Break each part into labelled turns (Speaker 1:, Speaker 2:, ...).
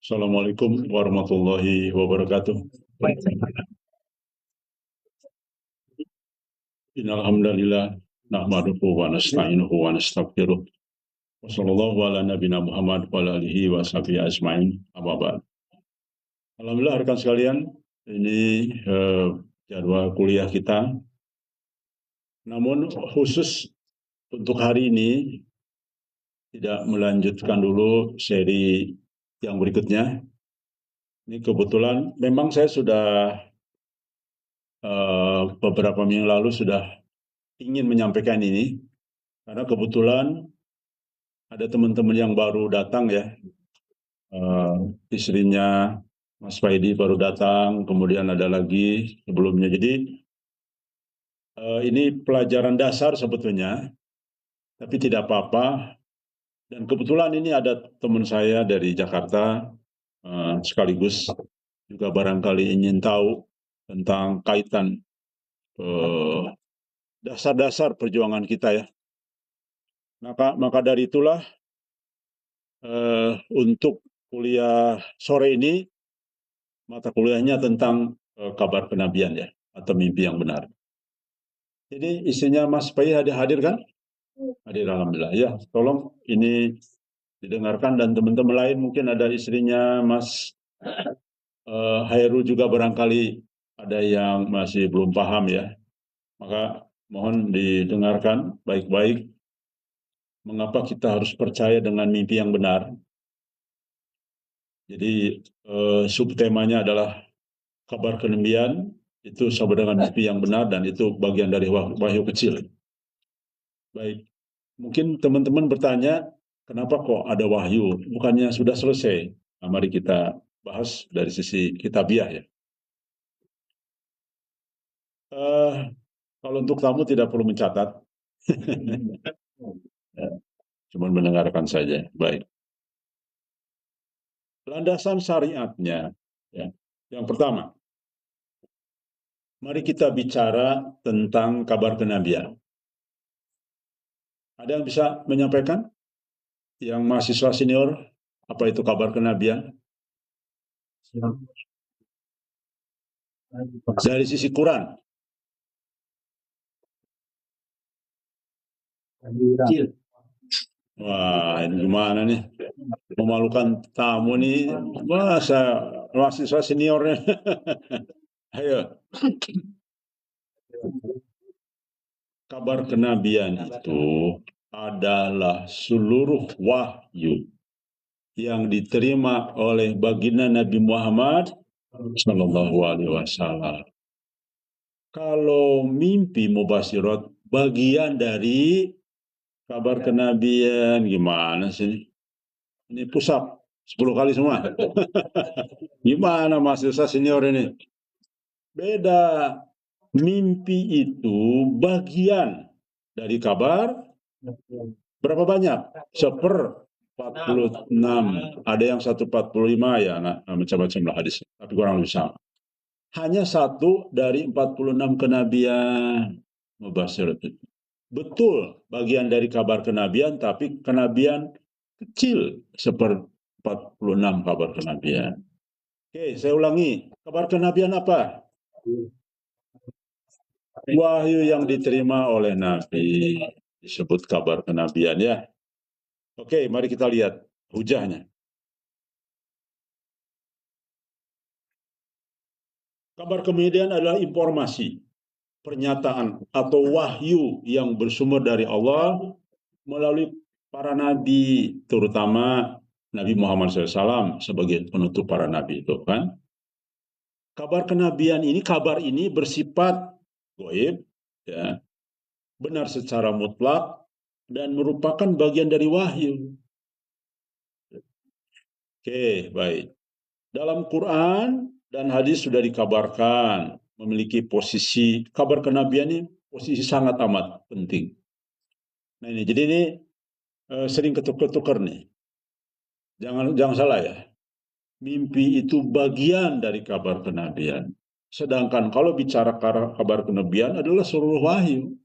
Speaker 1: Assalamualaikum warahmatullahi wabarakatuh. Innal hamdalillah nahmaduhu wa nasta'inuhu wa nastaghfiruh. Wa sallallahu ala nabiyina Muhammad wa ala alihi wa sahbihi ajmain. Amma ba'd. Alhamdulillah rekan sekalian, ini jadwal kuliah kita. Namun khusus untuk hari ini tidak melanjutkan dulu seri yang berikutnya. Ini kebetulan memang saya sudah beberapa minggu lalu sudah ingin menyampaikan ini, karena kebetulan ada teman-teman yang baru datang ya, istrinya Mas Faidi baru datang, kemudian ada lagi sebelumnya. Jadi ini pelajaran dasar sebetulnya, tapi tidak apa-apa. Dan kebetulan ini ada teman saya dari Jakarta, sekaligus juga barangkali ingin tahu tentang kaitan dasar-dasar perjuangan kita ya. Maka dari itulah untuk kuliah sore ini mata kuliahnya tentang kabar kenabian ya, atau mimpi yang benar. Jadi istrinya Mas Pai hadir kan? Hadir, alhamdulillah ya. Tolong ini didengarkan, dan teman-teman lain mungkin ada istrinya Mas Hairul juga barangkali ada yang masih belum paham ya. Maka mohon didengarkan baik-baik mengapa kita harus percaya dengan mimpi yang benar. Jadi subtemanya adalah kabar kenabian itu sama dengan mimpi yang benar, dan itu bagian dari wahyu kecil. Baik, mungkin teman-teman bertanya, kenapa kok ada wahyu? Bukannya sudah selesai? Nah, mari kita bahas dari sisi kitabiah ya. Kalau untuk tamu tidak perlu mencatat, cuma mendengarkan saja. Baik. Landasan syariatnya, ya. Yang pertama, mari kita bicara tentang kabar kenabian. Ada yang bisa menyampaikan? Yang mahasiswa senior, apa itu kabar kenabian? Dari sisi Quran. Wah, ini gimana nih? Memalukan tamu nih. Masa mahasiswa seniornya. Ayo. Kabar kenabian itu adalah seluruh wahyu yang diterima oleh baginda Nabi Muhammad Sallallahu Alaihi Wasallam. Kalau mimpi mubasyirat bagian dari kabar kenabian, gimana sih? Ini pusat 10 kali semua. Gimana mahasiswa senior ini? Beda. Mimpi itu bagian dari kabar. Berapa banyak? 1/46. Ada yang 1/45 ya, macam-macam lah hadis. Tapi kurang lebih sama. Hanya satu dari 46 kenabian mubasyirat itu. Betul, bagian dari kabar kenabian, tapi kenabian kecil, 1/46 kabar kenabian. Oke, saya ulangi. Kabar kenabian apa? Wahyu yang diterima oleh Nabi. Disebut kabar kenabian ya. Oke, mari kita lihat hujahnya. Kabar kenabian adalah informasi, pernyataan atau wahyu yang bersumber dari Allah melalui para nabi, terutama Nabi Muhammad SAW sebagai penutup para nabi itu kan. Kabar kenabian ini, kabar ini bersifat gaib, ya, benar secara mutlak, dan merupakan bagian dari wahyu. Oke, baik. Dalam Quran dan hadis sudah dikabarkan memiliki posisi, kabar kenabian ini posisi sangat amat penting. Nah ini, jadi ini sering ketukar nih. Jangan salah ya. Mimpi itu bagian dari kabar kenabian. Sedangkan kalau bicara kabar kenabian adalah seluruh wahyu.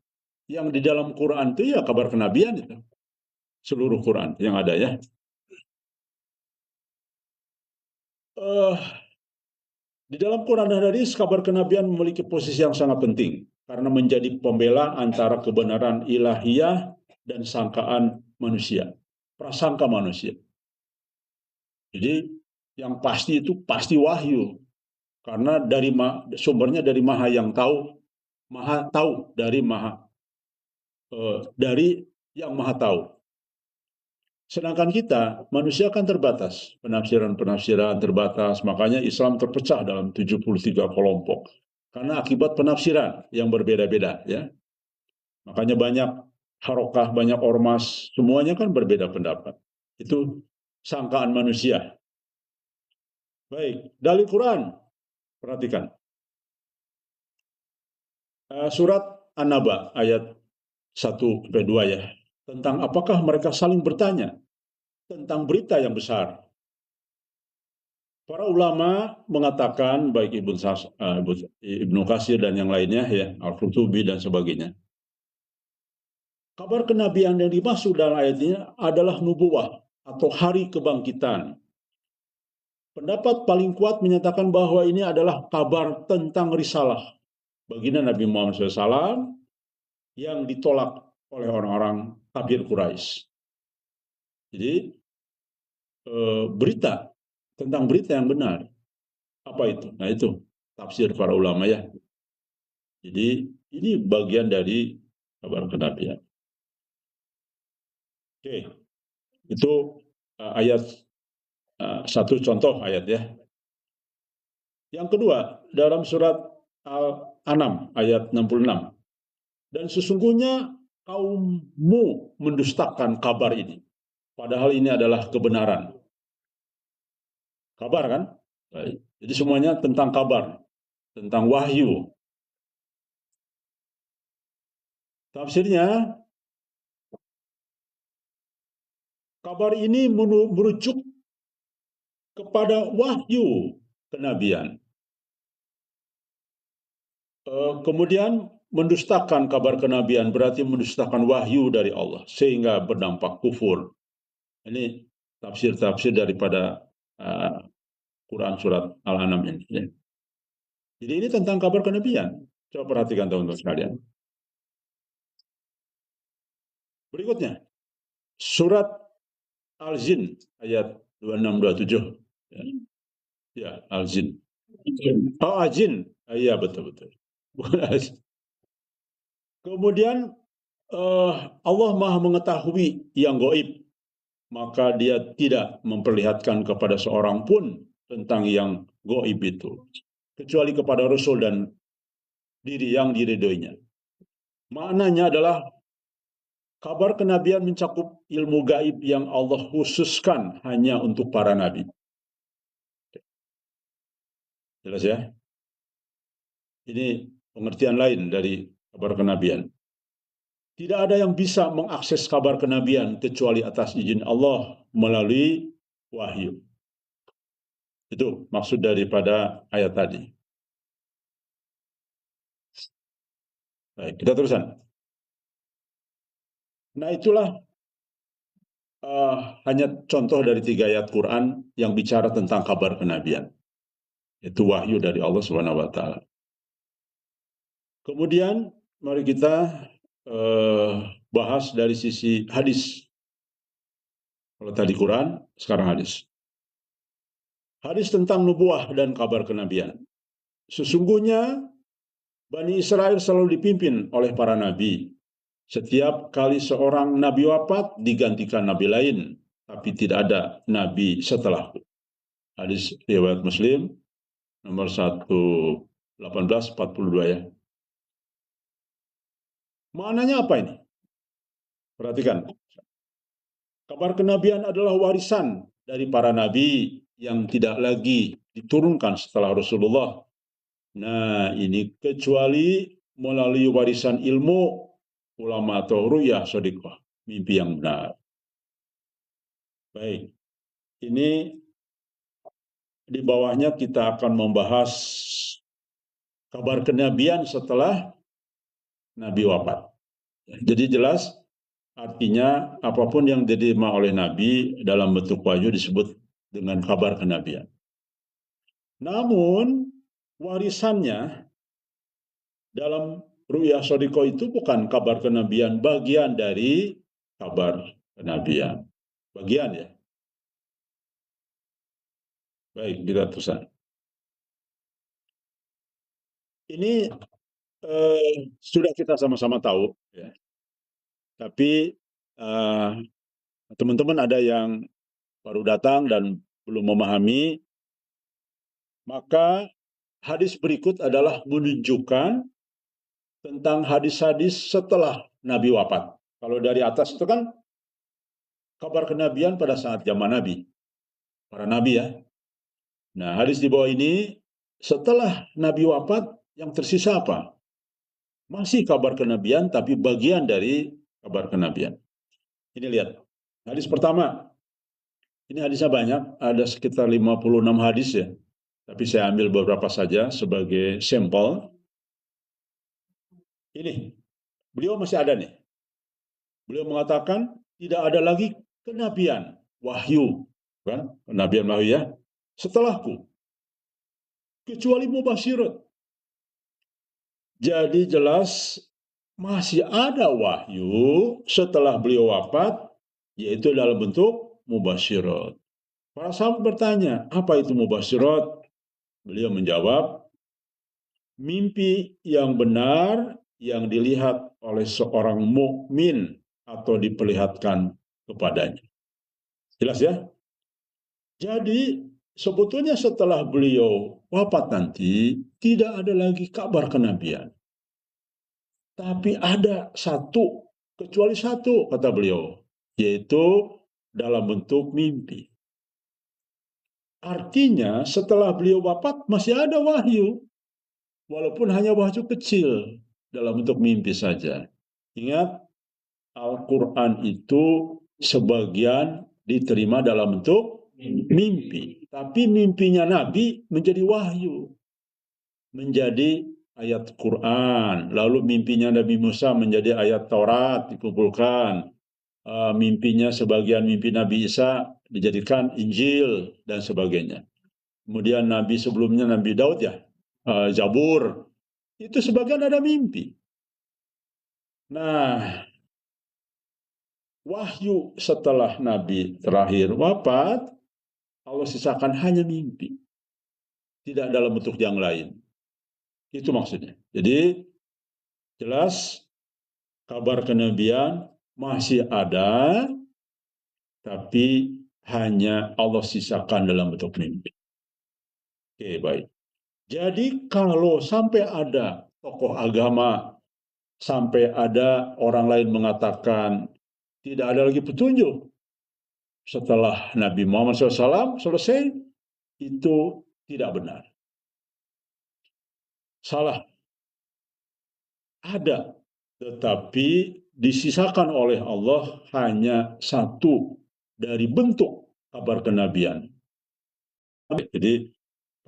Speaker 1: Yang di dalam Quran itu ya kabar kenabian itu. Seluruh Quran yang ada ya. Eh, di dalam Quran dan hadis, kabar kenabian memiliki posisi yang sangat penting karena menjadi pembela antara kebenaran ilahiyah dan sangkaan manusia, prasangka manusia. Jadi yang pasti itu pasti wahyu, karena sumbernya dari Maha yang tahu, Maha tahu dari yang Maha tahu. Sedangkan kita, manusia kan terbatas, penafsiran-penafsiran terbatas, makanya Islam terpecah dalam 73 kelompok. Karena akibat penafsiran yang berbeda-beda, ya. Makanya banyak harokah, banyak ormas, semuanya kan berbeda pendapat. Itu sangkaan manusia. Baik, dalil Quran, perhatikan. Surat An-Naba ayat 1-2 ya. Tentang apakah mereka saling bertanya tentang berita yang besar. Para ulama mengatakan, baik Ibnu Katsir dan yang lainnya, ya, Al-Qurtubi dan sebagainya, kabar kenabian yang dimaksud dalam ayat ini adalah nubuwah atau hari kebangkitan. Pendapat paling kuat menyatakan bahwa ini adalah kabar tentang risalah baginda Nabi Muhammad SAW yang ditolak oleh orang-orang kafir Quraisy. Jadi berita tentang berita yang benar, apa itu? Nah, itu tafsir para ulama, ya. Jadi ini bagian dari kabar kenabian. Oke, itu ayat satu contoh ayat, ya. Yang kedua, dalam surat Al-An'am ayat 66. Dan sesungguhnya kaummu mendustakan kabar ini, padahal ini adalah kebenaran. Kabar kan? Baik. Jadi semuanya tentang kabar, tentang wahyu. Tafsirnya, kabar ini merujuk kepada wahyu kenabian. Kemudian mendustakan kabar kenabian berarti mendustakan wahyu dari Allah sehingga berdampak kufur. Ini tafsir-tafsir daripada Quran surat Al-An'am ini. Ya. Jadi ini tentang kabar kenabian. Coba perhatikan teman-teman sekalian. Berikutnya, surat Al-Jin ayat 26-27. Ya, ya, Al-Jin. Oh, Al-Jin. Iya, betul-betul. Kemudian Allah Maha mengetahui yang gaib, maka dia tidak memperlihatkan kepada seorang pun tentang yang gaib itu, kecuali kepada Rasul dan diri yang diridhoinya. Maknanya adalah kabar kenabian mencakup ilmu gaib yang Allah khususkan hanya untuk para nabi. Jelas, ya? Ini pengertian lain dari kabar kenabian. Tidak ada yang bisa mengakses kabar kenabian kecuali atas izin Allah melalui wahyu. Itu maksud daripada ayat tadi. Baik, kita teruskan. Nah, itulah hanya contoh dari 3 ayat Quran yang bicara tentang kabar kenabian. Itu wahyu dari Allah Subhanahu wa taala. Kemudian mari kita bahas dari sisi hadis. Kalau tadi Quran, sekarang hadis. Hadis tentang nubuah dan kabar kenabian. Sesungguhnya Bani Israel selalu dipimpin oleh para nabi. Setiap kali seorang nabi wafat digantikan nabi lain, tapi tidak ada nabi setelahku. Hadis riwayat Muslim nomor 1842, ya. Maknanya apa ini? Perhatikan. Kabar kenabian adalah warisan dari para nabi yang tidak lagi diturunkan setelah Rasulullah. Nah, ini kecuali melalui warisan ilmu ulama atau ru'yah shadiqah, mimpi yang benar. Baik, ini di bawahnya kita akan membahas kabar kenabian setelah Nabi wafat. Jadi jelas artinya apapun yang diterima oleh Nabi dalam bentuk wahyu disebut dengan kabar kenabian. Namun warisannya dalam Ru'ya Sodiko itu bukan kabar kenabian, bagian dari kabar kenabian. Bagian ya. Baik, bila Tuhan. Ini sudah kita sama-sama tahu, ya. Tapi teman-teman ada yang baru datang dan belum memahami, maka hadis berikut adalah menunjukkan tentang hadis-hadis setelah Nabi wafat. Kalau dari atas itu kan kabar kenabian pada saat zaman Nabi, para Nabi ya. Nah, hadis di bawah ini setelah Nabi wafat yang tersisa apa? Masih kabar kenabian tapi bagian dari kabar kenabian. Ini lihat, hadis pertama, ini hadisnya banyak, ada sekitar 56 hadis ya. Tapi saya ambil beberapa saja sebagai sampel. Ini, beliau masih ada nih. Beliau mengatakan tidak ada lagi kenabian, wahyu, kan? Kenabian wahyu ya, setelahku, kecuali mubasyirat. Jadi jelas masih ada wahyu setelah beliau wafat, yaitu dalam bentuk mubasyirat. Para sahabat bertanya, apa itu mubasyirat? Beliau menjawab, mimpi yang benar yang dilihat oleh seorang mukmin atau diperlihatkan kepadanya. Jelas ya? Jadi sebetulnya setelah beliau wafat nanti tidak ada lagi kabar kenabian. Tapi ada satu, kecuali satu kata beliau, yaitu dalam bentuk mimpi. Artinya setelah beliau wafat masih ada wahyu, walaupun hanya wahyu kecil dalam bentuk mimpi saja. Ingat, Al-Quran itu sebagian diterima dalam bentuk mimpi. Tapi mimpinya Nabi menjadi wahyu, menjadi ayat Quran. Lalu mimpinya Nabi Musa menjadi ayat Taurat dikumpulkan. Mimpinya sebagian mimpi Nabi Isa dijadikan Injil dan sebagainya. Kemudian Nabi sebelumnya Nabi Daud ya, Zabur. Itu sebagian ada mimpi. Nah, wahyu setelah Nabi terakhir wafat, Allah sisakan hanya mimpi. Tidak dalam bentuk yang lain. Itu maksudnya. Jadi, jelas kabar kenabian masih ada, tapi hanya Allah sisakan dalam bentuk mimpi. Oke, baik. Jadi kalau sampai ada tokoh agama, sampai ada orang lain mengatakan tidak ada lagi petunjuk setelah Nabi Muhammad SAW selesai, itu tidak benar. Salah. Ada, tetapi disisakan oleh Allah hanya satu dari bentuk kabar kenabian. Jadi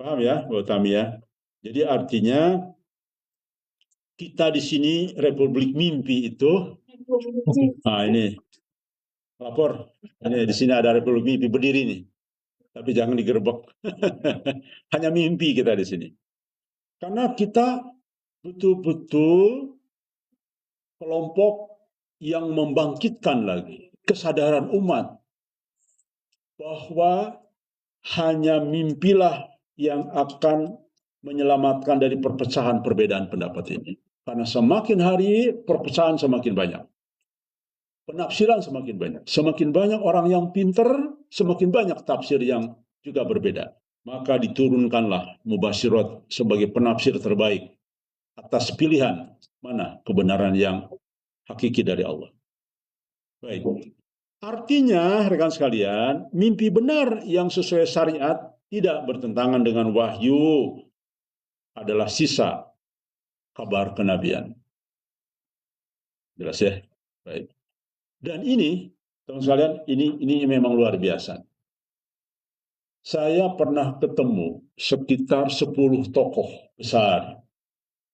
Speaker 1: paham ya, Bu Tami ya? Jadi artinya kita di sini Republik Mimpi itu, nah ini lapor, ini di sini ada Republik Mimpi berdiri nih, tapi jangan digerebek. Hanya mimpi kita di sini. Karena kita betul-betul kelompok yang membangkitkan lagi kesadaran umat bahwa hanya mimpilah yang akan menyelamatkan dari perpecahan perbedaan pendapat ini. Karena semakin hari perpecahan semakin banyak. Penafsiran semakin banyak. Semakin banyak orang yang pinter, semakin banyak tafsir yang juga berbeda. Maka diturunkanlah mubasyirat sebagai penafsir terbaik atas pilihan mana kebenaran yang hakiki dari Allah. Baik. Artinya, rekan sekalian, mimpi benar yang sesuai syariat tidak bertentangan dengan wahyu adalah sisa kabar kenabian. Jelas ya? Baik. Dan ini, teman sekalian, ini memang luar biasa. Saya pernah ketemu sekitar 10 tokoh besar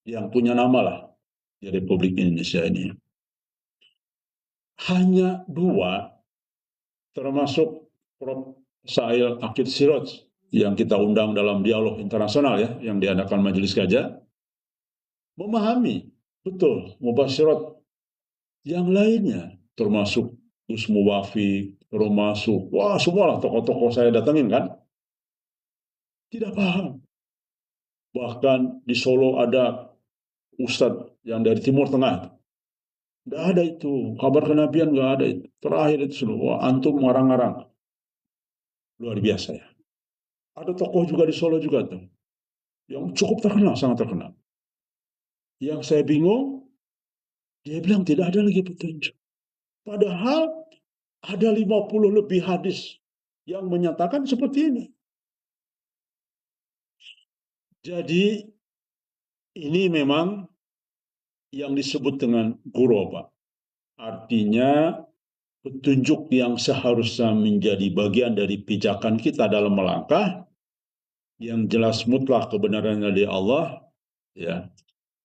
Speaker 1: yang punya nama lah di Republik Indonesia ini. Hanya 2, termasuk Prof. Sa'il Akid Siraj, yang kita undang dalam dialog internasional ya, yang diadakan Majelis Gajah, memahami betul mubasyirat yang lainnya, termasuk Gus Muwafiq, termasuk wah semualah tokoh-tokoh saya datangin kan, tidak paham. Bahkan di Solo ada ustadz yang dari Timur Tengah, nggak ada itu kabar kenabian, nggak ada itu. Terakhir itu semua antum ngarang-ngarang, luar biasa ya. Ada tokoh juga di Solo juga tuh yang cukup terkenal, sangat terkenal. Yang saya bingung, dia bilang tidak ada lagi petunjuk. Padahal ada 50 lebih hadis yang menyatakan seperti ini. Jadi ini memang yang disebut dengan guroba. Artinya petunjuk yang seharusnya menjadi bagian dari pijakan kita dalam melangkah, yang jelas mutlak kebenarannya dari Allah, ya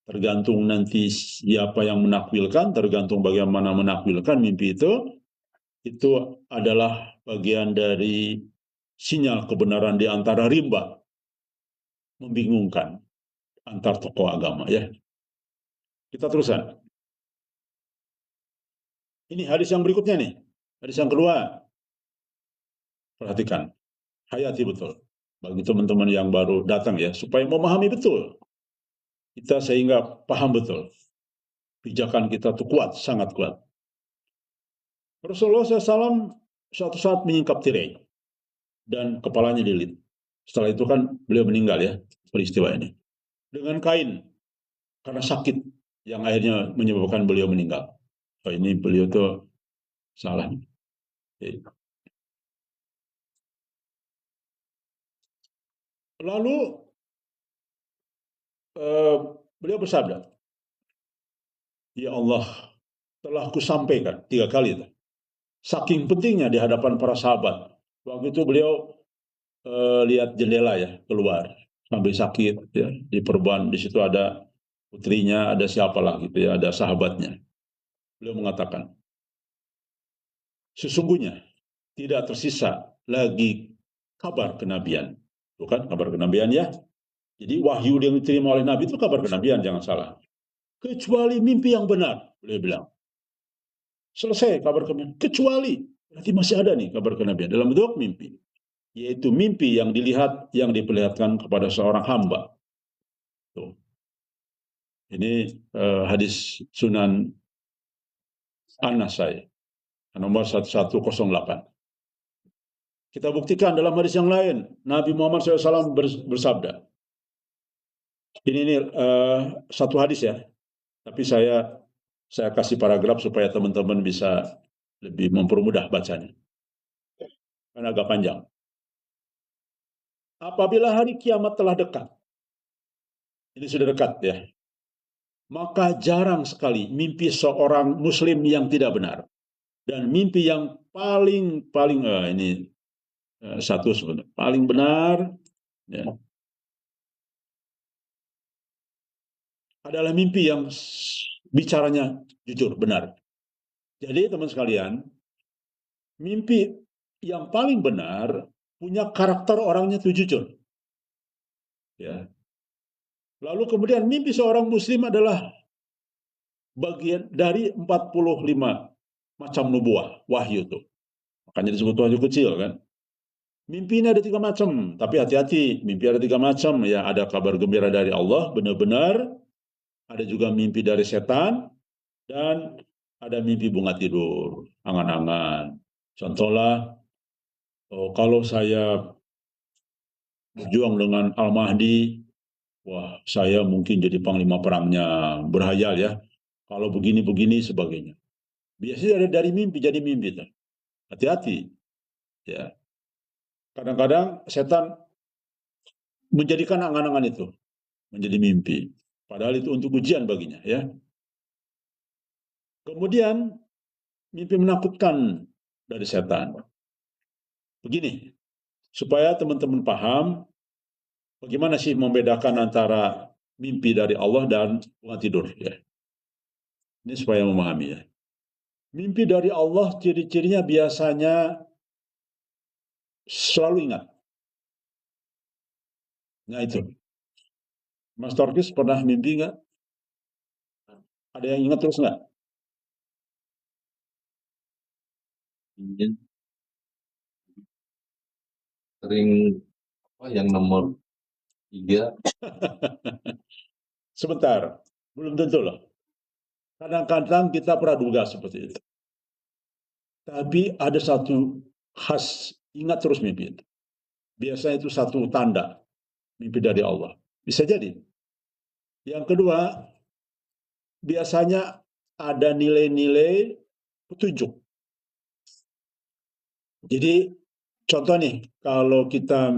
Speaker 1: tergantung nanti siapa yang menakwilkan, tergantung bagaimana menakwilkan mimpi itu adalah bagian dari sinyal kebenaran di antara rimba, membingungkan antar tokoh agama ya. Kita teruskan. Ini hadis yang berikutnya nih. Hadis yang kedua. Perhatikan. Hayati betul. Bagi teman-teman yang baru datang ya. Supaya memahami betul. Kita sehingga paham betul. Pijakan kita itu kuat. Sangat kuat. Rasulullah SAW suatu saat menyingkap tirai. Dan kepalanya dililit. Setelah itu kan beliau meninggal ya. Peristiwa ini. Dengan kain. Karena sakit. Yang akhirnya menyebabkan beliau meninggal. Oh, ini beliau tuh salah. Lalu beliau bersabda, ya Allah, telah kusampaikan 3 kali itu. Saking pentingnya di hadapan para sahabat. Waktu itu beliau lihat jendela ya, keluar sambil sakit ya, di perban, di situ ada putrinya, ada siapalah gitu ya, ada sahabatnya. Beliau mengatakan, sesungguhnya tidak tersisa lagi kabar kenabian. Bukan kabar kenabian ya. Jadi wahyu yang diterima oleh Nabi itu kabar kenabian, jangan salah. Kecuali mimpi yang benar, beliau bilang. Selesai kabar kenabian. Kecuali, berarti masih ada nih kabar kenabian dalam bentuk mimpi. Yaitu mimpi yang dilihat, yang diperlihatkan kepada seorang hamba. Tuh. Ini hadis Sunan An-Nasai, nomor 1108. Kita buktikan dalam hadis yang lain. Nabi Muhammad SAW bersabda. Ini satu hadis ya. Tapi saya kasih paragraf supaya teman-teman bisa lebih mempermudah bacanya. Karena agak panjang. Apabila hari kiamat telah dekat, ini sudah dekat ya, maka jarang sekali mimpi seorang muslim yang tidak benar. Dan mimpi yang paling ini satu sebenarnya paling benar ya, adalah mimpi yang bicaranya jujur, benar. Jadi teman sekalian, mimpi yang paling benar punya karakter orangnya itu jujur. Ya. Lalu kemudian mimpi seorang muslim adalah bagian dari 45 macam nubuah, wahyu itu. Makanya disebut wahyu kecil kan. Mimpi ini ada 3 macam, tapi hati-hati, mimpi ada 3 macam. Ya, ada kabar gembira dari Allah, benar-benar. Ada juga mimpi dari setan, dan ada mimpi bunga tidur, angan-angan. Contohlah, kalau saya berjuang dengan Al-Mahdi, wah saya mungkin jadi panglima perangnya, berhayal ya. Kalau begini-begini sebagainya. Biasanya dari mimpi jadi mimpi. Hati-hati. Ya. Kadang-kadang setan menjadikan angan-angan itu menjadi mimpi. Padahal itu untuk ujian baginya ya. Kemudian mimpi menakutkan dari setan. Begini, supaya teman-teman paham bagaimana sih membedakan antara mimpi dari Allah dan bunga tidur ya. Ini supaya memahami ya. Mimpi dari Allah ciri-cirinya biasanya selalu ingat. Nah itu, Mas Torkis pernah mimpi nggak? Ada yang ingat terus nggak?
Speaker 2: Ingin sering apa yang nomor 3.
Speaker 1: Sebentar, belum tentu loh. Kadang-kadang kita praduga seperti itu. Tapi ada satu khas, ingat terus mimpi itu. Biasanya itu satu tanda mimpi dari Allah. Bisa jadi. Yang kedua, biasanya ada nilai-nilai petunjuk. Jadi contoh nih, kalau kita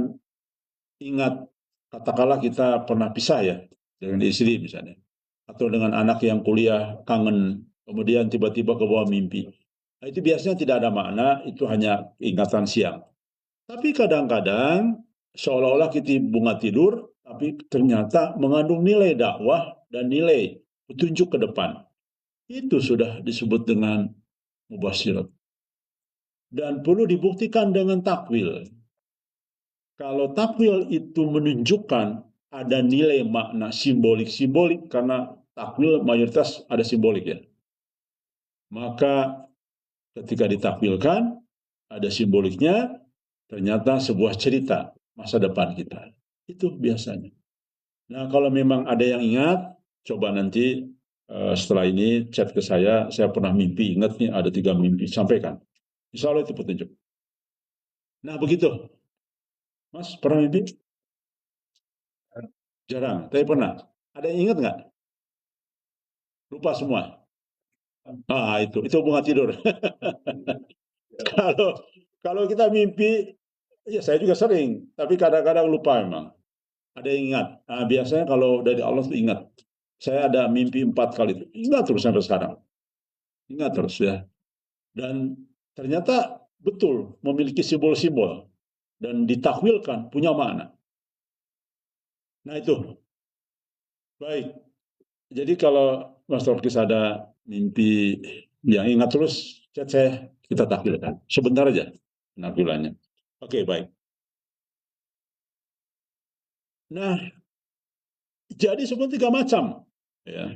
Speaker 1: ingat, katakanlah kita pernah pisah ya dengan istri misalnya, atau dengan anak yang kuliah kangen, kemudian tiba-tiba ke bawah mimpi. Nah, itu biasanya tidak ada makna, itu hanya ingatan siang. Tapi kadang-kadang seolah-olah kita bunga tidur, tapi ternyata mengandung nilai dakwah dan nilai petunjuk ke depan. Itu sudah disebut dengan mubasyirat. Dan perlu dibuktikan dengan takwil. Kalau takwil itu menunjukkan ada nilai makna simbolik-simbolik, karena takwil mayoritas ada simbolik ya. Maka ketika ditakwilkan, ada simboliknya, ternyata sebuah cerita masa depan kita. Itu biasanya. Nah, kalau memang ada yang ingat, coba nanti setelah ini chat ke saya pernah mimpi, ingat nih ada 3 mimpi, sampaikan. Insya Allah itu petunjuk. Nah, begitu. Mas, pernah mimpi? Jarang, tapi pernah. Ada yang ingat nggak? Lupa semua. Ah, itu bunga tidur. kalau kalau kita mimpi, ya saya juga sering, tapi kadang-kadang lupa memang. Ada yang ingat. Nah, biasanya kalau dari Allah tuh ingat. Saya ada mimpi 4 kali itu. Ingat terus sampai sekarang. Ingat terus ya. Dan ternyata betul memiliki simbol-simbol dan ditakwilkan punya makna. Nah itu baik. Jadi kalau Mas Torkis ada mimpi yang ingat terus, chat saya, kita takwilkan. Sebentar aja penakwilannya. Oke, baik. Nah, jadi sebenarnya 3 macam. Ya.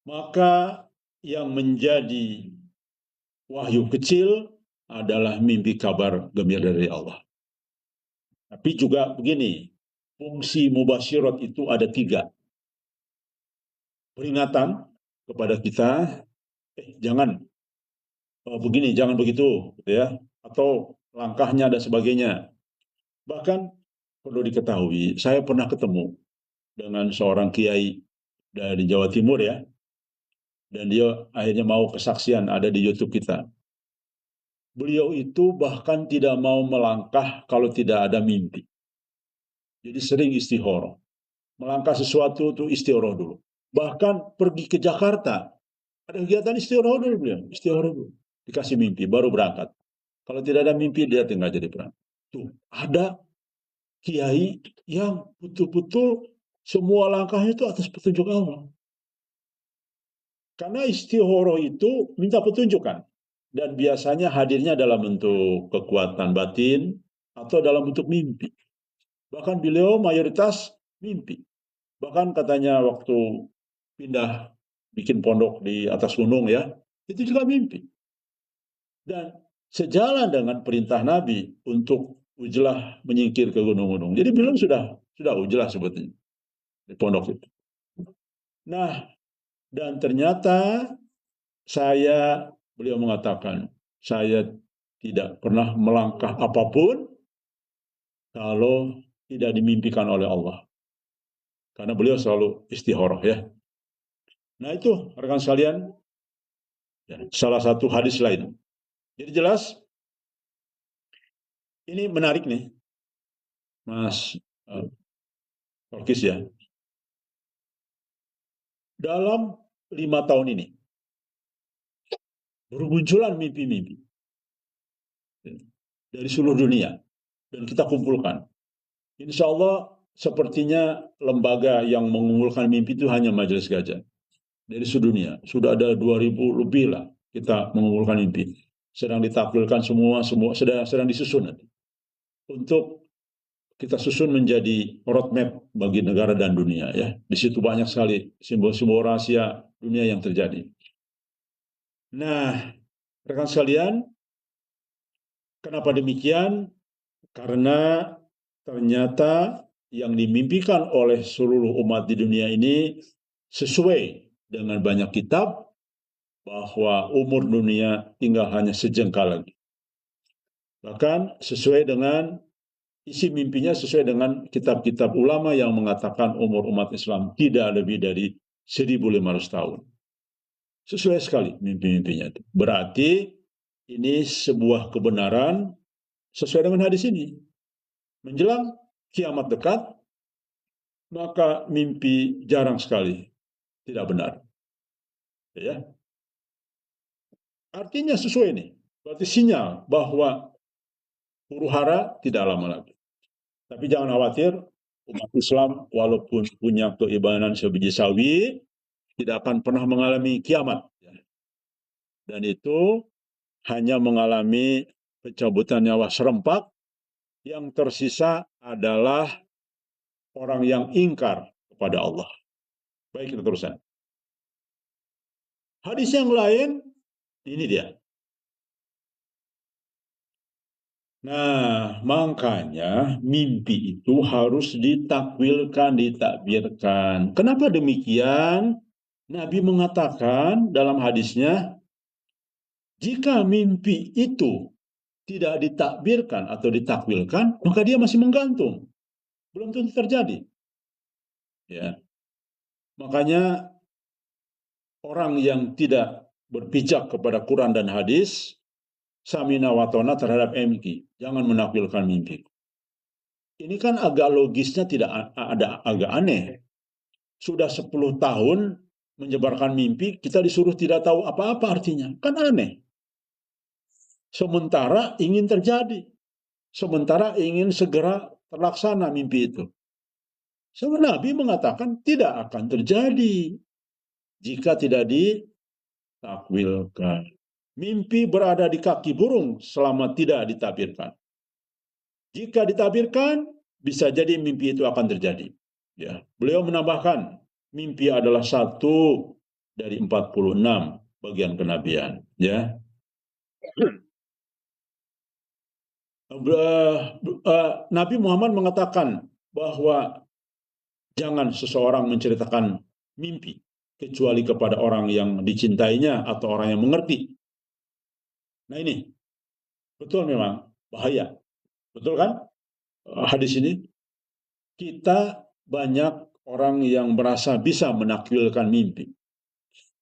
Speaker 1: Maka yang menjadi wahyu kecil adalah mimpi kabar gembira dari Allah. Tapi juga begini, fungsi mubasyirat itu ada 3. Peringatan kepada kita, jangan begini, jangan begitu, gitu ya, atau langkahnya dan sebagainya. Bahkan perlu diketahui, saya pernah ketemu dengan seorang kiai dari Jawa Timur ya, dan dia akhirnya mau kesaksian ada di YouTube kita. Beliau itu bahkan tidak mau melangkah kalau tidak ada mimpi. Jadi sering istihoroh. Melangkah sesuatu itu istihoroh dulu. Bahkan pergi ke Jakarta, ada kegiatan istihoroh dulu beliau. Istihoroh dulu. Dikasih mimpi, baru berangkat. Kalau tidak ada mimpi, dia tinggal jadi berangkat. Tuh, ada kiai yang betul-betul semua langkahnya itu atas petunjuk Allah. Karena istihoroh itu minta petunjuk kan. Dan biasanya hadirnya dalam bentuk kekuatan batin atau dalam bentuk mimpi. Bahkan beliau mayoritas mimpi. Bahkan katanya waktu pindah bikin pondok di atas gunung ya, itu juga mimpi. Dan sejalan dengan perintah Nabi untuk Ujlah menyingkir ke gunung-gunung. Jadi beliau sudah Ujlah sebetulnya di pondok itu. Nah, dan ternyata beliau mengatakan, saya tidak pernah melangkah apapun kalau tidak dimimpikan oleh Allah. Karena beliau selalu istihoroh ya. Nah itu rekan sekalian, ya, salah satu hadis lain. Jadi jelas, ini menarik nih, Mas Torkis ya. Dalam 5 tahun ini, bermunculan mimpi-mimpi dari seluruh dunia. Dan kita kumpulkan. Insya Allah sepertinya lembaga yang mengumpulkan mimpi itu hanya Majelis Gajah. Dari seluruh dunia. Sudah ada 2000 lebih lah kita mengumpulkan mimpi. Sedang ditampilkan semua sedang disusun nanti. Untuk kita susun menjadi roadmap bagi negara dan dunia ya. Di situ banyak sekali simbol-simbol rahasia dunia yang terjadi. Nah, rekan sekalian, kenapa demikian? Karena ternyata yang dimimpikan oleh seluruh umat di dunia ini sesuai dengan banyak kitab bahwa umur dunia tinggal hanya sejengkal lagi. Bahkan sesuai dengan isi mimpinya sesuai dengan kitab-kitab ulama yang mengatakan umur umat Islam tidak lebih dari 1.500 tahun. Sesuai sekali mimpi-mimpinya itu. Berarti ini sebuah kebenaran sesuai dengan hadis ini. Menjelang kiamat dekat, maka mimpi jarang sekali tidak benar. Ya. Artinya sesuai nih. Berarti sinyal bahwa huru hara tidak lama lagi. Tapi jangan khawatir, umat Islam walaupun punya keimanan sebiji sawi, tidak akan pernah mengalami kiamat. Dan itu hanya mengalami pencabutan nyawa serempak, yang tersisa adalah orang yang ingkar kepada Allah. Baik, kita teruskan. Hadis yang lain, ini dia. Nah, makanya mimpi itu harus ditakwilkan, ditakbirkan. Kenapa demikian? Nabi mengatakan dalam hadisnya, jika mimpi itu tidak ditakbirkan atau ditakwilkan, maka dia masih menggantung. Belum tentu terjadi. Ya. Makanya orang yang tidak berpijak kepada Quran dan hadis, samina wa ta'na terhadap mimpi. Jangan menakwilkan mimpi. Ini kan agak logisnya tidak ada agak aneh. Sudah 10 tahun menyebarkan mimpi, kita disuruh tidak tahu apa-apa artinya. Kan aneh. Sementara ingin terjadi. Sementara ingin segera terlaksana mimpi itu. Sebenarnya Nabi mengatakan tidak akan terjadi jika tidak ditakwilkan. Mimpi berada di kaki burung selama tidak ditabirkan. Jika ditabirkan, bisa jadi mimpi itu akan terjadi. Ya. Beliau menambahkan, mimpi adalah satu dari 46 bagian kenabian. Ya. Nabi Muhammad mengatakan bahwa jangan seseorang menceritakan mimpi kecuali kepada orang yang dicintainya atau orang yang mengerti. Nah ini, betul memang bahaya. Betul kan? Hadis ini, kita banyak orang yang merasa bisa menakwilkan mimpi.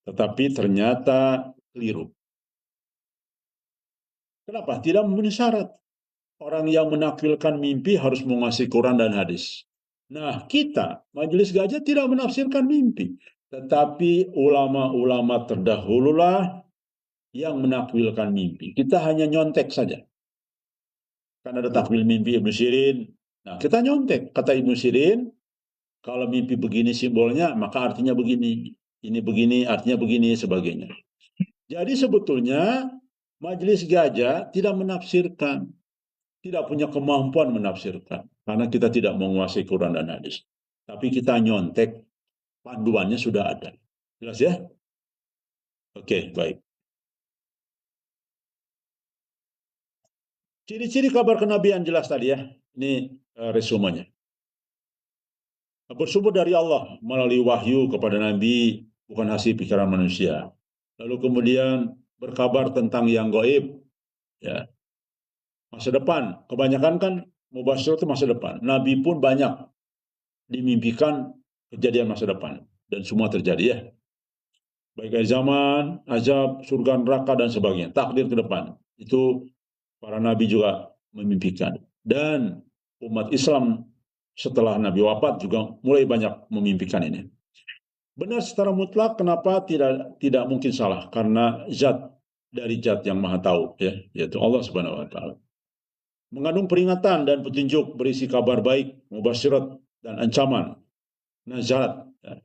Speaker 1: Tetapi ternyata keliru. Kenapa? Tidak memenuhi syarat. Orang yang menakwilkan mimpi harus menguasai Quran dan hadis. Nah, kita, Majelis Gajah, tidak menafsirkan mimpi. Tetapi ulama-ulama terdahululah yang menakwilkan mimpi. Kita hanya nyontek saja. Kan ada takwil mimpi Ibnu Sirin. Nah, kita nyontek. Kata Ibnu Sirin, kalau mimpi begini simbolnya, maka artinya begini. Ini begini, artinya begini, sebagainya. Jadi sebetulnya Majelis Gajah tidak menafsirkan. Tidak punya kemampuan menafsirkan. Karena kita tidak menguasai Quran dan hadis. Tapi kita nyontek, panduannya sudah ada. Jelas ya? Oke, baik. Ciri-ciri kabar kenabian jelas tadi ya. Ini resumenya. Bersumber dari Allah melalui wahyu kepada Nabi, bukan hasil pikiran manusia. Lalu kemudian berkabar tentang yang gaib, ya, masa depan. Kebanyakan kan mubasyir itu masa depan. Nabi pun banyak dimimpikan kejadian masa depan dan semua terjadi ya. Baik akhir zaman, azab, surga, neraka dan sebagainya. Takdir ke depan. Itu para nabi juga memimpikan. Dan umat Islam setelah Nabi wafat juga mulai banyak memimpikan ini. Benar secara mutlak, kenapa tidak mungkin salah? Karena zat dari zat yang maha tahu, ya, yaitu Allah Subhanahu wa Ta'ala. Mengandung peringatan dan petunjuk berisi kabar baik, mubasyirat dan ancaman, nazarat. Ya.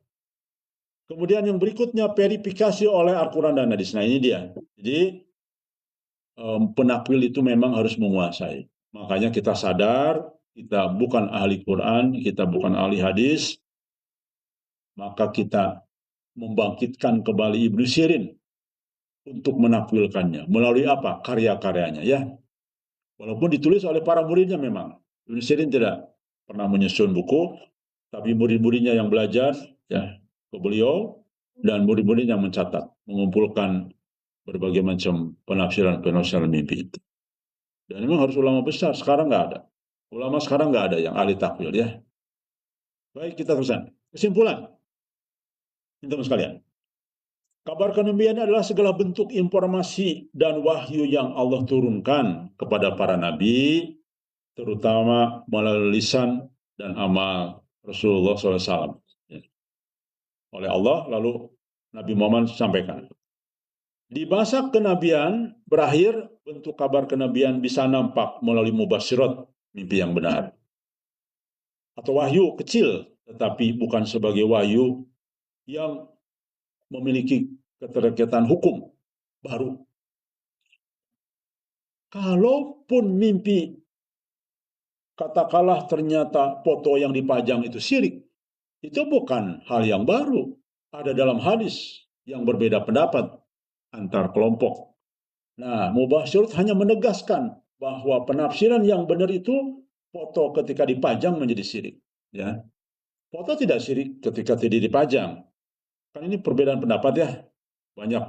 Speaker 1: Kemudian yang berikutnya verifikasi oleh Al-Quran dan hadis. Nah ini dia. Jadi penakwil itu memang harus menguasai. Makanya kita sadar kita bukan ahli Quran, kita bukan ahli hadis, maka kita membangkitkan kembali Ibnu Sirin untuk menakwilkannya. Melalui apa? Karya-karyanya ya. Walaupun ditulis oleh para muridnya memang. Ibnu Sirin tidak pernah menyusun buku, tapi murid-muridnya yang belajar ya ke beliau dan murid-murid yang mencatat, mengumpulkan berbagai macam penafsiran mimpi itu. Dan memang harus ulama besar, sekarang nggak ada. Ulama sekarang nggak ada yang ahli takwil ya. Baik, kita teruskan. Kesimpulan, teman-teman sekalian. Kabar kenabian adalah segala bentuk informasi dan wahyu yang Allah turunkan kepada para nabi, terutama melalui lisan dan amal Rasulullah SAW. Oleh Allah, lalu Nabi Muhammad sampaikan. Di masa kenabian berakhir, bentuk kabar kenabian bisa nampak melalui mubasyirat, mimpi yang benar. Atau wahyu kecil, tetapi bukan sebagai wahyu yang memiliki keterkaitan hukum baru. Kalaupun mimpi, katakanlah ternyata foto yang dipajang itu syirik, itu bukan hal yang baru. Ada dalam hadis yang berbeda pendapat antar kelompok. Nah, Mubasyirat hanya menegaskan bahwa penafsiran yang benar itu foto ketika dipajang menjadi syirik. Ya, foto tidak syirik ketika tidak dipajang. Kan ini perbedaan pendapat ya. Banyak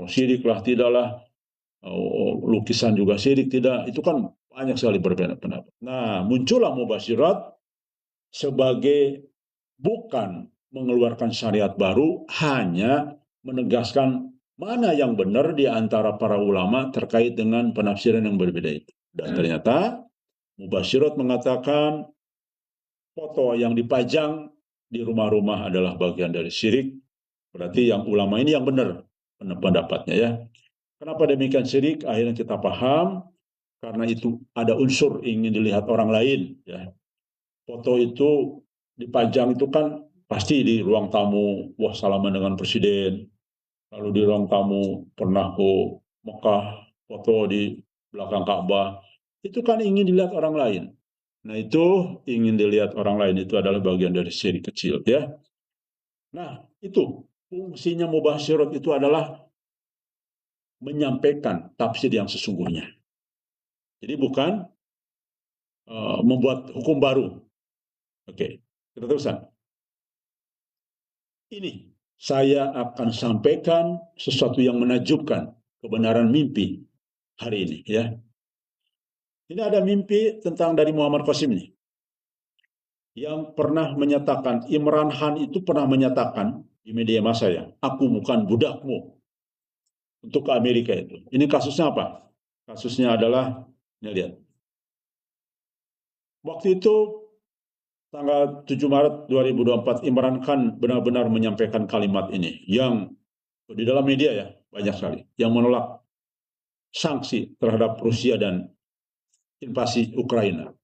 Speaker 1: syirik lah, tidaklah. Lukisan juga syirik tidak. Itu kan banyak sekali perbedaan pendapat. Nah, muncullah Mubasyirat sebagai bukan mengeluarkan syariat baru, hanya menegaskan mana yang benar di antara para ulama terkait dengan penafsiran yang berbeda itu. Dan ternyata Mubasyirat mengatakan foto yang dipajang di rumah-rumah adalah bagian dari syirik. Berarti yang ulama ini yang benar pendapatnya ya. Kenapa demikian syirik? Akhirnya kita paham karena itu ada unsur ingin dilihat orang lain ya. Foto itu dipajang itu kan pasti di ruang tamu, wah salaman dengan presiden. Lalu di ruang tamu pernah ke Mekah, foto di belakang Ka'bah. Itu kan ingin dilihat orang lain. Nah itu ingin dilihat orang lain itu adalah bagian dari syirik kecil ya. Nah itu fungsinya mubasyirat itu adalah menyampaikan tafsir yang sesungguhnya. Jadi bukan membuat hukum baru. Oke, kita teruskan. Ini saya akan sampaikan sesuatu yang menakjubkan, kebenaran mimpi hari ini ya. Ini ada mimpi tentang dari Muhammad Qasim nih. Yang pernah menyatakan, Imran Khan itu pernah menyatakan di media massa ya, aku bukan budakmu untuk ke Amerika itu. Ini kasusnya apa? Kasusnya adalah, ini lihat. Waktu itu tanggal 7 Maret 2024, Imran Khan benar-benar menyampaikan kalimat ini yang di dalam media ya, banyak sekali, yang menolak sanksi terhadap Rusia dan invasi Ukraina.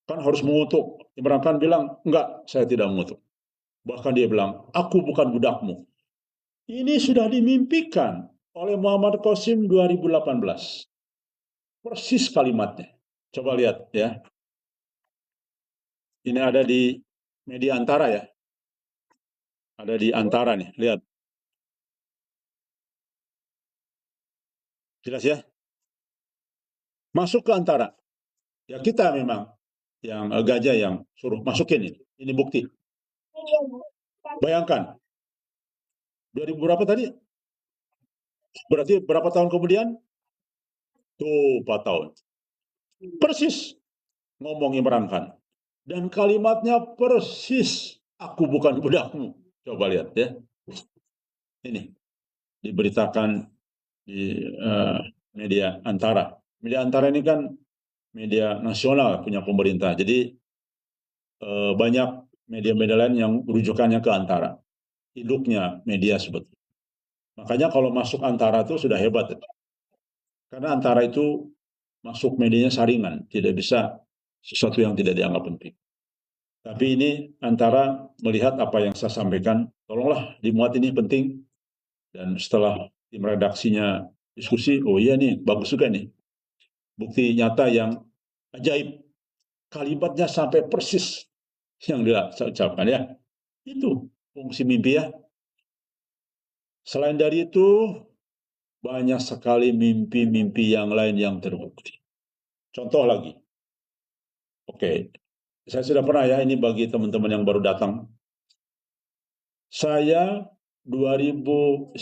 Speaker 1: Kan harus mengutuk. Imran Khan bilang, enggak, saya tidak mengutuk. Bahkan dia bilang, aku bukan budakmu. Ini sudah dimimpikan oleh Muhammad Qasim 2018. Persis kalimatnya. Coba lihat ya. Ini ada di media Antara ya. Ada di Antara nih, lihat. Jelas ya? Masuk ke Antara. Ya kita memang yang gajah yang suruh masukin ini. Ini bukti. Bayangkan. 2000 berapa tadi? Berarti berapa tahun kemudian? Tuh, 4 tahun. Persis ngomong Imran Khan. Dan kalimatnya persis, aku bukan budakmu. Coba lihat ya. Ini diberitakan di media Antara. Media Antara ini kan media nasional punya pemerintah. Jadi banyak media-media lain yang rujukannya ke Antara. Induknya media sebetulnya. Makanya kalau masuk Antara itu sudah hebat. Karena Antara itu masuk medianya saringan, tidak bisa sesuatu yang tidak dianggap penting. Tapi ini Antara melihat apa yang saya sampaikan, tolonglah dimuat, ini penting. Dan setelah tim redaksinya diskusi, oh iya nih, bagus juga nih. Bukti nyata yang ajaib kalimatnya sampai persis yang dia ucapkan ya. Itu fungsi mimpi ya. Selain dari itu, banyak sekali mimpi-mimpi yang lain yang terbukti. Contoh lagi. Oke, saya sudah pernah ya, ini bagi teman-teman yang baru datang. Saya 2019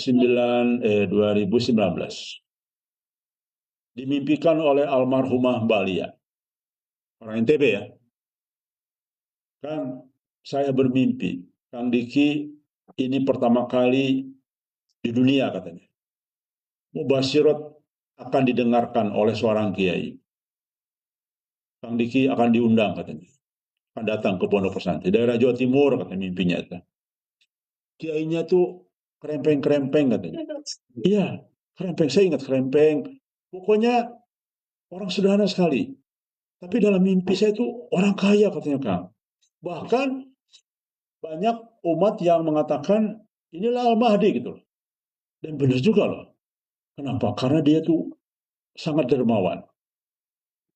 Speaker 1: dimimpikan oleh almarhumah Mbak Lia, orang NTB ya. Kan saya bermimpi, Kang Diki ini pertama kali di dunia katanya. Mubasyirat akan didengarkan oleh seorang kiai. Kang Diki akan diundang katanya. Akan datang ke Pondok Pesantren. Daerah Jawa Timur katanya mimpinya itu. Kiainya tuh kerempeng-kerempeng katanya. Iya, kerempeng. Saya ingat kerempeng. Pokoknya orang sederhana sekali. Tapi dalam mimpi saya itu orang kaya katanya Kang. Bahkan banyak umat yang mengatakan inilah Al-Mahdi gitu. Dan benar juga loh. Kenapa? Karena dia tuh sangat dermawan.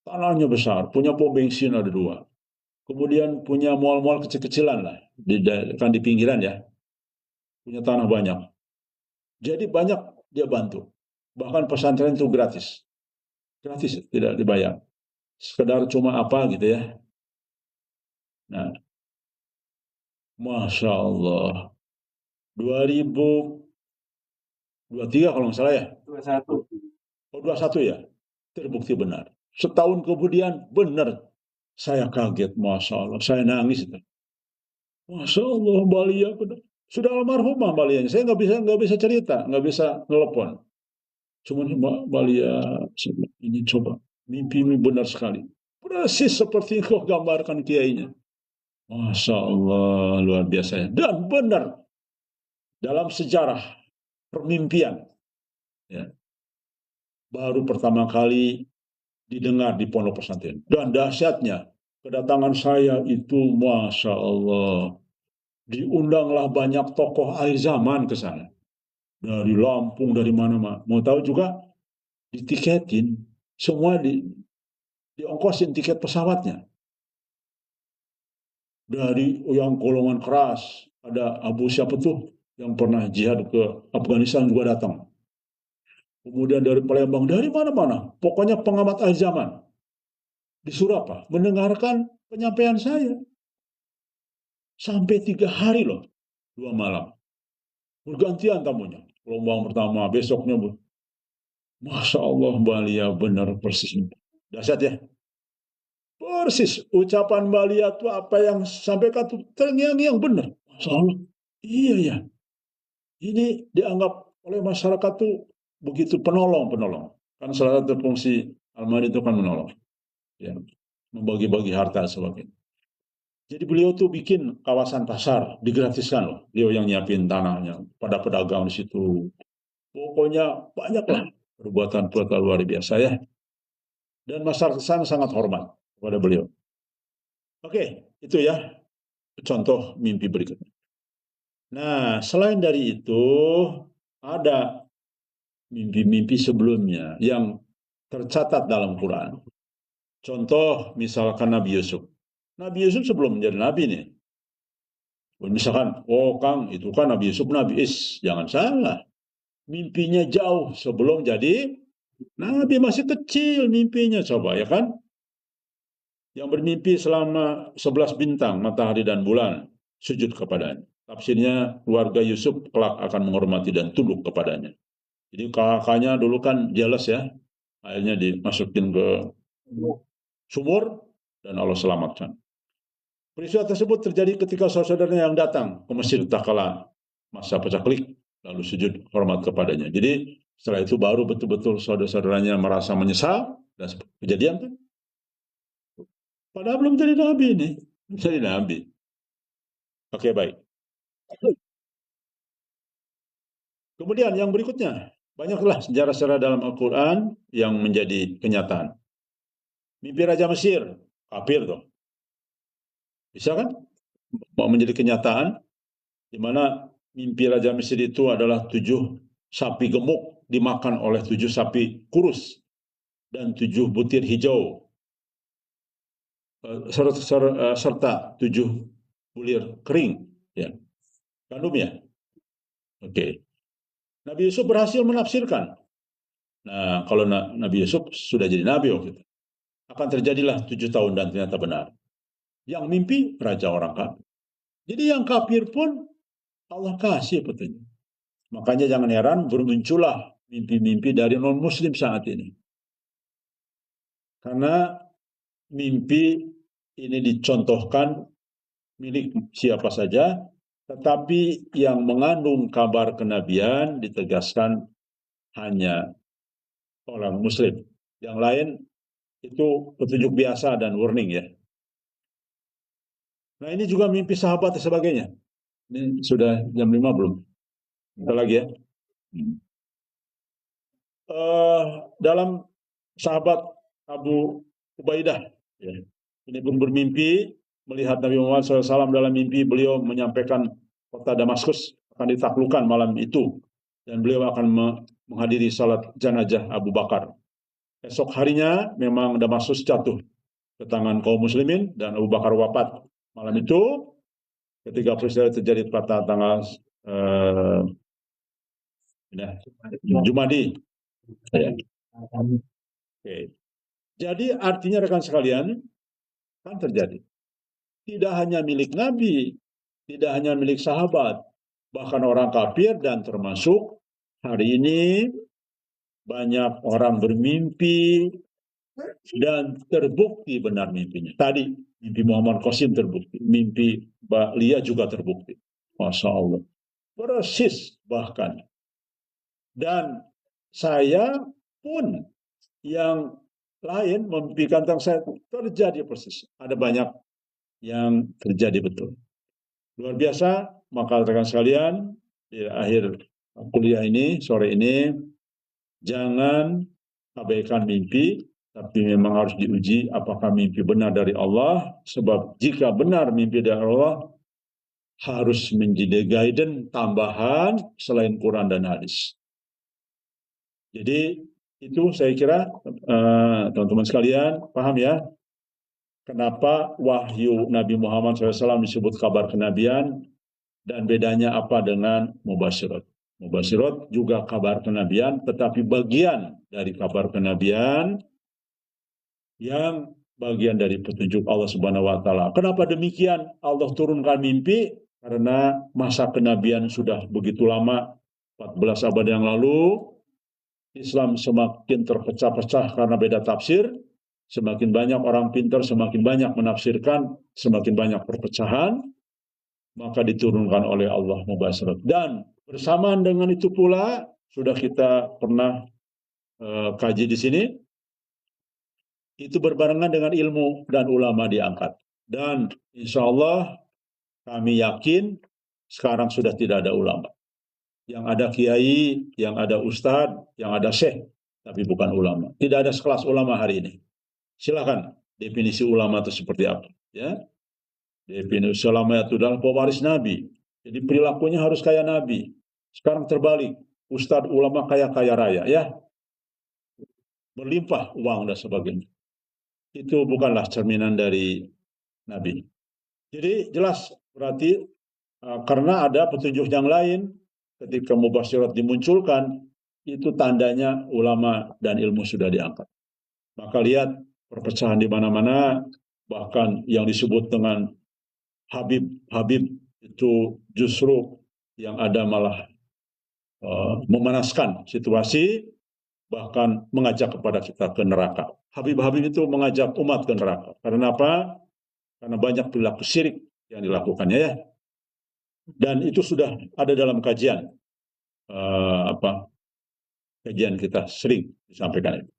Speaker 1: Tanahnya besar, punya pom bensin ada 2. Kemudian punya mal-mal kecil-kecilan lah, kan di pinggiran ya. Punya tanah banyak. Jadi banyak dia bantu. Bahkan pesantren itu gratis. Gratis, tidak dibayar. Sekedar cuma apa gitu ya. Nah, Masya Allah. 2023 kalau nggak salah ya. 21. Oh, 21 ya. Terbukti benar. Setahun kemudian benar. Saya kaget, Masya Allah. Saya nangis itu. Masya Allah, Mbak Lia benar. Sudah almarhumah Mbak Lia. Saya nggak bisa cerita, nggak bisa telepon. Cuman Mbak Lia ini coba mimpi benar sekali. Persis seperti kau gambarkan kiainya. Masya Allah, luar biasa. Dan benar dalam sejarah permimpian, ya, baru pertama kali didengar di pondok pesantren. Dan dahsyatnya, kedatangan saya itu, Masya Allah, diundanglah banyak tokoh akhir zaman ke sana. Dari Lampung, dari mana-mana. Mau tahu juga, ditiketin, semua diongkosin tiket pesawatnya. Dari yang golongan keras, ada Abu siapa tuh, yang pernah jihad ke Afghanistan juga datang. Kemudian dari Palembang, dari mana-mana. Pokoknya pengamat akhir zaman. Disuruh apa? Mendengarkan penyampaian saya. Sampai 3 hari loh, 2 malam. Bergantian tamunya. Gelombang pertama, besoknya. Masya Allah, Mbak Lia benar persis. Dahsyat ya. Persis ucapan Mbak Lia itu apa yang sampaikan itu terngiang-ngiang benar. Masya Allah. Iya ya. Ini dianggap oleh masyarakat tuh begitu penolong. Kan salah satu fungsi Al-Mahdi itu kan menolong. Ya, membagi-bagi harta sebagainya. Jadi beliau tuh bikin kawasan pasar, digratiskan loh. Beliau yang nyiapin tanahnya, pada pedagang di situ. Pokoknya banyaklah perbuatan-perbuatan luar biasa ya. Dan masyarakat sana sangat hormat kepada beliau. Oke, itu ya contoh mimpi berikutnya. Nah, selain dari itu, ada mimpi-mimpi sebelumnya yang tercatat dalam Quran. Contoh misalkan Nabi Yusuf. Nabi Yusuf sebelum menjadi Nabi nih. Misalkan, oh Kang, itu kan Nabi Yusuf, Nabi jangan salah. Mimpinya jauh sebelum jadi Nabi, masih kecil mimpinya, coba ya kan. Yang bermimpi selama 11 bintang, matahari dan bulan, sujud kepadanya. Tafsirnya, keluarga Yusuf kelak akan menghormati dan tunduk kepadanya. Jadi kakaknya dulu kan jealous ya, akhirnya dimasukin ke sumur dan Allah selamatkan. Peristiwa tersebut terjadi ketika saudara-saudaranya yang datang ke Mesir tak kala masa pacaklik, lalu sujud hormat kepadanya. Jadi setelah itu baru betul-betul saudara-saudaranya merasa menyesal, dan kejadian kan. Padahal belum jadi Nabi ini, belum jadi Nabi. Oke, baik. Kemudian yang berikutnya, banyaklah sejarah-sejarah dalam Al-Quran yang menjadi kenyataan. Mimpi Raja Mesir, kafir tuh. Bisa kan? Mau menjadi kenyataan, di mana mimpi Raja Mesir itu adalah 7 sapi gemuk dimakan oleh 7 sapi kurus dan 7 butir hijau. serta 7 bulir kering, ya, gandum ya. Oke. Nabi Yusuf berhasil menafsirkan. Nah, kalau Nabi Yusuf sudah jadi nabi waktu itu, akan terjadilah 7 tahun dan ternyata benar. Yang mimpi raja orang kafir. Jadi yang kafir pun Allah kasih petunjuk. Makanya jangan heran bermuncullah mimpi-mimpi dari non-muslim saat ini. Karena mimpi ini dicontohkan milik siapa saja, tetapi yang mengandung kabar kenabian ditegaskan hanya orang muslim. Yang lain itu petunjuk biasa dan warning ya. Nah ini juga mimpi sahabat dan sebagainya. Ini sudah jam 5 belum? Bentar lagi ya. Dalam sahabat Abu Ubaidah, ya, ini pun bermimpi melihat Nabi Muhammad SAW. Dalam mimpi beliau menyampaikan kota Damaskus akan ditaklukkan malam itu, dan beliau akan menghadiri salat jenazah Abu Bakar. Esok harinya memang Damaskus jatuh ke tangan kaum muslimin dan Abu Bakar wafat. Malam itu ketika peristiwa terjadi pada tanggal Jumadi. Ya. Oke. Jadi artinya rekan sekalian, kan terjadi. Tidak hanya milik Nabi, tidak hanya milik sahabat, bahkan orang kafir, dan termasuk hari ini banyak orang bermimpi dan terbukti benar mimpinya. Tadi mimpi Muhammad Qasim terbukti, mimpi Mbak Lia juga terbukti. Masya Allah. Persis bahkan. Dan saya pun yang lain memimpikan tentang saya terjadi persis. Ada banyak yang terjadi betul. Luar biasa. Maka rekan sekalian, di akhir kuliah ini, sore ini, jangan abaikan mimpi, tapi memang harus diuji apakah mimpi benar dari Allah. Sebab jika benar mimpi dari Allah, harus menjadi guidance tambahan selain Quran dan hadis. Jadi itu saya kira teman-teman sekalian paham ya, kenapa wahyu Nabi Muhammad SAW disebut kabar kenabian dan bedanya apa dengan mubasyirat. Mubasyirat juga kabar kenabian, tetapi bagian dari kabar kenabian yang bagian dari petunjuk Allah Subhanahu wa taala. Kenapa demikian? Allah turunkan mimpi karena masa kenabian sudah begitu lama, 14 abad yang lalu. Islam semakin terpecah-pecah karena beda tafsir. Semakin banyak orang pintar, semakin banyak menafsirkan, semakin banyak perpecahan, maka diturunkan oleh Allah mubasyirat. Dan bersamaan dengan itu pula, sudah kita pernah kaji di sini, itu berbarengan dengan ilmu dan ulama diangkat. Dan insya Allah kami yakin sekarang sudah tidak ada ulama. Yang ada kiai, yang ada ustadz, yang ada syekh, tapi bukan ulama. Tidak ada sekelas ulama hari ini. Silakan definisi ulama itu seperti apa? Ya, definisi ulama itu adalah pewaris Nabi. Jadi perilakunya harus kayak Nabi. Sekarang terbalik, ustadz ulama kaya raya, ya, berlimpah uang dan sebagainya. Itu bukanlah cerminan dari Nabi. Jadi jelas berarti karena ada petunjuk yang lain. Ketika mubasyirat dimunculkan, itu tandanya ulama dan ilmu sudah diangkat. Maka lihat perpecahan di mana-mana, bahkan yang disebut dengan Habib itu justru yang ada malah memanaskan situasi, bahkan mengajak kepada kita ke neraka. Habib itu mengajak umat ke neraka. Karena apa? Karena banyak perilaku syirik yang dilakukannya ya. Dan itu sudah ada dalam kajian kajian kita sering disampaikan itu.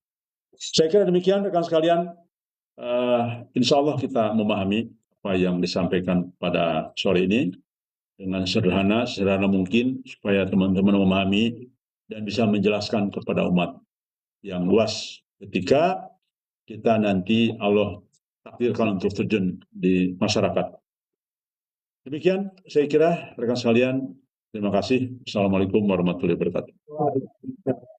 Speaker 1: Saya kira demikian rekan sekalian. Insya Allah kita memahami apa yang disampaikan pada sore ini dengan sederhana mungkin supaya teman-teman memahami dan bisa menjelaskan kepada umat yang luas ketika kita nanti Allah takdirkan untuk terjun di masyarakat. Demikian saya kira rekan sekalian. Terima kasih. Assalamualaikum warahmatullahi wabarakatuh.